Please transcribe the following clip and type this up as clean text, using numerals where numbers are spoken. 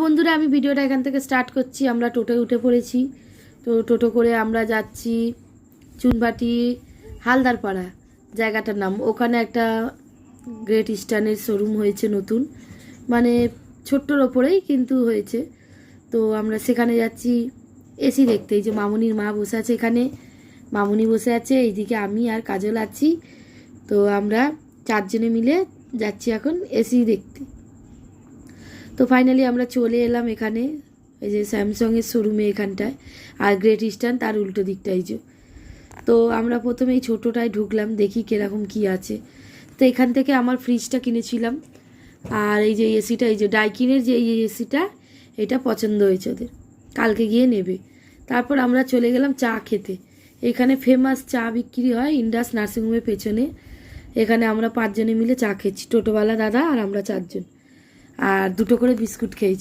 বন্ধুরা আমি ভিডিওটা এখান থেকে স্টার্ট করছি। আমরা টোটোয় উঠে পড়েছি। তো টোটো করে আমরা যাচ্ছি চুনভাটি হালদারপাড়া জায়গাটার নাম। ওখানে একটা গ্রেট ইস্টার্নের শোরুম হয়েছে নতুন, মানে ছোট্টর ওপরেই কিন্তু হয়েছে। তো আমরা সেখানে যাচ্ছি এসি দেখতে। এই যে মামুনির মা বসে আছে এখানে, মামুনি বসে আছে, এইদিকে আমি আর কাজল আছি। তো আমরা চারজনে মিলে যাচ্ছি এখন এসি দেখতে। তো ফাইনালি আমরা চলে এলাম এখানে, এই যে স্যামসংয়ের শোরুমে এখানটায়, আর গ্রেট ইস্টার্ন তার উল্টো দিকটাই যে। তো আমরা প্রথমে এই ছোটোটায় ঢুকলাম, দেখি কীরকম কী আছে। তো এখান থেকে আমার ফ্রিজটা কিনেছিলাম, আর এই যে এসিটা, এই যে ডাইকিনের যে এই এসিটা, এটা পছন্দ হয়েছে ওদের, কালকে গিয়ে নেবে। তারপর আমরা চলে গেলাম চা খেতে। এখানে ফেমাস চা বিক্রি হয় ইন্ডাস নার্সিংহোমের পেছনে। এখানে আমরা 5 জনে মিলে চা খেয়েছি, টোটোওয়ালা দাদা আর আমরা 4 জন, আর 2টো করে বিস্কুট খেয়েছি।